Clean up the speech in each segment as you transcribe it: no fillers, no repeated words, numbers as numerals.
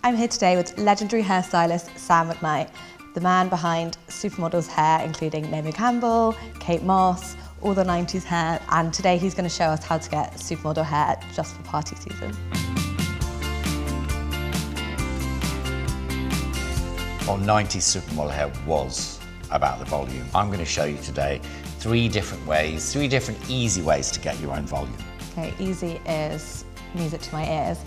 I'm here today with legendary hairstylist Sam McKnight, the man behind supermodels hair, including Naomi Campbell, Kate Moss, all the 90s hair, and today he's going to show us how to get supermodel hair just for party season. Well, 90s supermodel hair was about the volume. I'm going to show you today 3 different ways, 3 different easy ways to get your own volume. Okay, easy is music to my ears.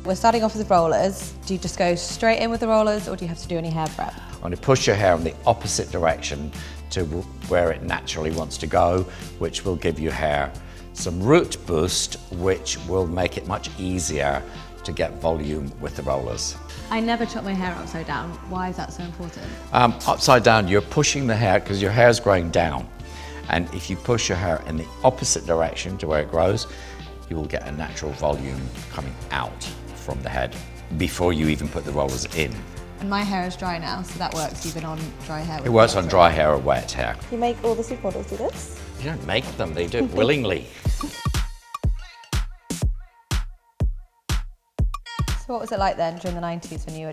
We're starting off with rollers. Do you just go straight in with the rollers or do you have to do any hair prep? I'm going to push your hair in the opposite direction to where it naturally wants to go, which will give your hair some root boost, which will make it much easier to get volume with the rollers. I never chop my hair upside down. Why is that so important? Upside down, you're pushing the hair because your hair is growing down. And if you push your hair in the opposite direction to where it grows, you will get a natural volume coming out from the head before you even put the rollers in. And my hair is dry now, so that works even on dry hair. It works on dry hair or wet hair. You make all the supermodels do this? You don't make them, they do it willingly. So what was it like then during the 90s when you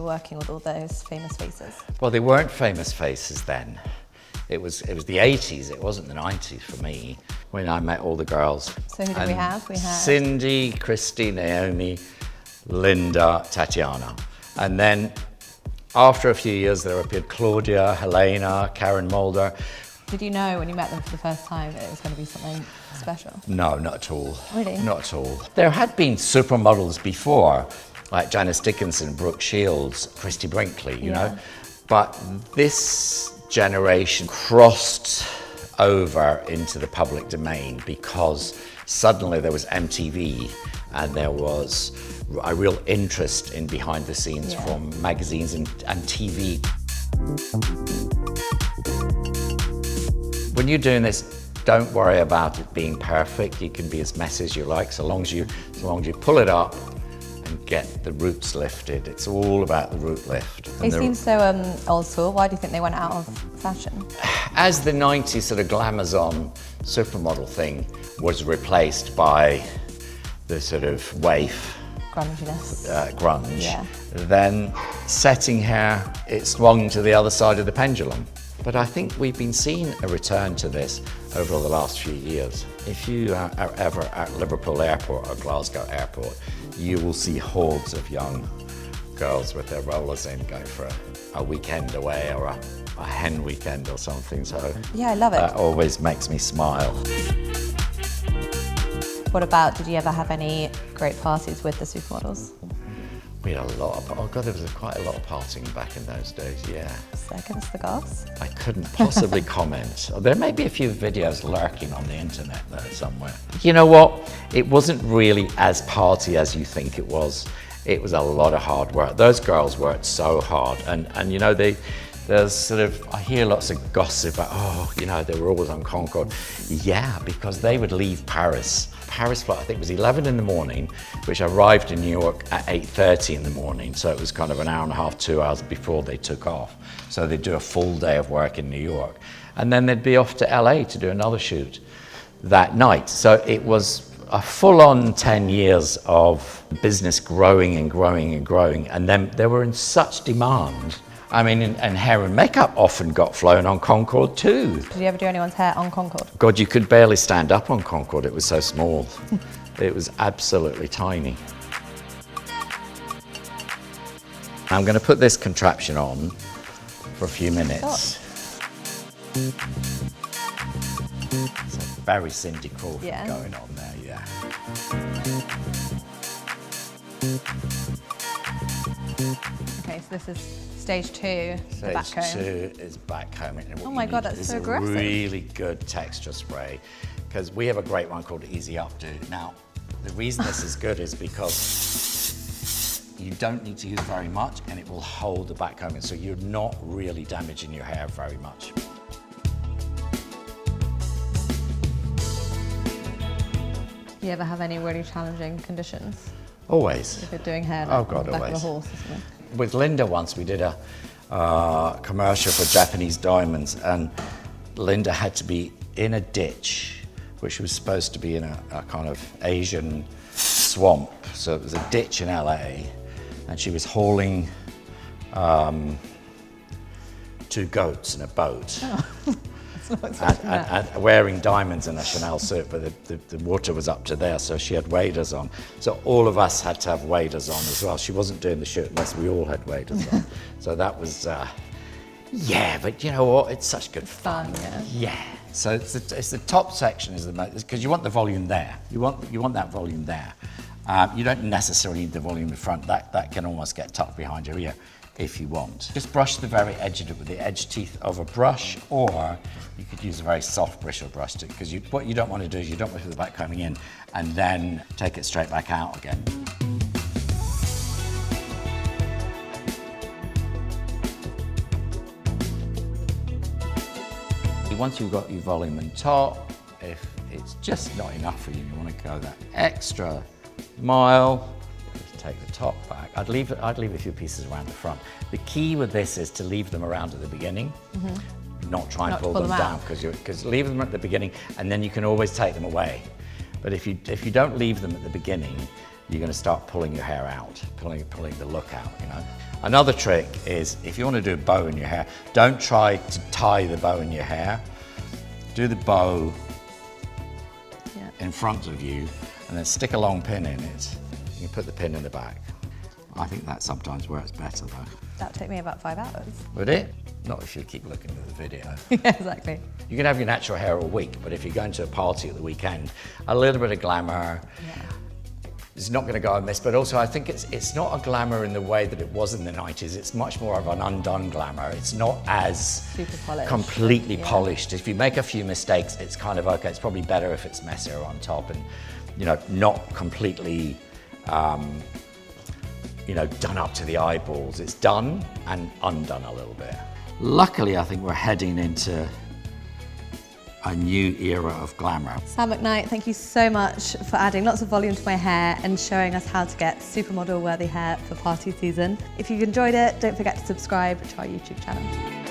were working with all those famous faces? Well, they weren't famous faces then. It was the 80s, it wasn't the 90s for me, when I met all the girls. So who did we have? We had Cindy, Christy, Naomi, Linda, Tatiana. And then after a few years there appeared Claudia, Helena, Karen Mulder. Did you know when you met them for the first time it was going to be something special? No, not at all. Really? Not at all. There had been supermodels before, like Janice Dickinson, Brooke Shields, Christy Brinkley, you know. But this generation crossed over into the public domain because suddenly there was MTV and there was a real interest in behind the scenes from magazines and TV. When you're doing this, don't worry about it being perfect. You can be as messy as you like, so long as you pull it up and get the roots lifted. It's all about the root lift. They seem so old school. Why do you think they went out of fashion? As the 90s sort of glamazon supermodel thing was replaced by the sort of waif, grunginess, grunge, then setting hair, it swung to the other side of the pendulum. But I think we've been seeing a return to this over the last few years. If you are ever at Liverpool Airport or Glasgow Airport, you will see hordes of young girls with their rollers in going for a weekend away or a hen weekend or something. So yeah, I love it. That always makes me smile. What about, did you ever have any great parties with the supermodels? We had a lot of, oh God, there was quite a lot of partying back in those days, yeah. Seconds the gas? I couldn't possibly comment. There may be a few videos lurking on the internet though somewhere. You know what? It wasn't really as party as you think it was. It was a lot of hard work. Those girls worked so hard and you know, there's sort of, I hear lots of gossip about, oh, you know, they were always on Concorde. Yeah, because they would leave Paris. Paris flight, I think, was 11 in the morning, which arrived in New York at 8:30 in the morning. So it was kind of an hour and a half, 2 hours before they took off. So they'd do a full day of work in New York. And then they'd be off to LA to do another shoot that night. So it was a full-on 10 years of business growing and growing and growing. And then they were in such demand. I mean, and hair and makeup often got flown on Concorde too. Did you ever do anyone's hair on Concorde? God, you could barely stand up on Concorde. It was so small. It was absolutely tiny. I'm going to put this contraption on for a few minutes. So very Cindy Crawford going on there, yeah. Okay, so this is stage 2, the back comb. Stage 2 is backcombing. Oh my God, that's so aggressive. It's a really good texture spray because we have a great one called Easy Updo. Now, the reason this is good is because you don't need to use very much and it will hold the backcombing, so you're not really damaging your hair very much. Do you ever have any really challenging conditions? Always. If you're doing hair, oh God, on the back always. of a horse or something. With Linda once, we did a commercial for Japanese diamonds, and Linda had to be in a ditch, which was supposed to be in a kind of Asian swamp. So it was a ditch in LA, and she was hauling 2 goats in a boat. Oh. And wearing diamonds in a Chanel suit, but the water was up to there, so she had waders on. So all of us had to have waders on as well. She wasn't doing the shoot unless we all had waders on. So that was, yeah, but you know what? It's such good fun. Yeah. So it's the top section is the most, because you want the volume there. You want that volume there. You don't necessarily need the volume in front. That can almost get tucked behind your ear if you want. Just brush the very edge of it with the edge teeth of a brush, or you could use a very soft bristle brush to, because what you don't want to do is you don't want to put the back combing in and then take it straight back out again. Once you've got your volume and top, if it's just not enough for you, you want to go that extra mile, just take the top back. I'd leave a few pieces around the front. The key with this is to leave them around at the beginning, not try and pull them down, because leave them at the beginning and then you can always take them away. But if you don't leave them at the beginning, you're going to start pulling your hair out, pulling the look out, you know. Another trick is, if you want to do a bow in your hair, don't try to tie the bow in your hair. Do the bow in front of you and then stick a long pin in it. You can put the pin in the back. I think that sometimes works better though. That would take me about 5 hours. Would it? Not if you keep looking at the video. Yeah, exactly. You can have your natural hair all week, but if you're going to a party at the weekend, a little bit of glamour, it's not going to go amiss, but also I think it's not a glamour in the way that it was in the 90s. It's much more of an undone glamour. It's not as super polished, completely polished. If you make a few mistakes, it's kind of okay. It's probably better if it's messier on top and, you know, not completely, you know, done up to the eyeballs. It's done and undone a little bit. Luckily, I think we're heading into a new era of glamour. Sam McKnight, thank you so much for adding lots of volume to my hair and showing us how to get supermodel worthy hair for party season. If you've enjoyed it, don't forget to subscribe to our YouTube channel.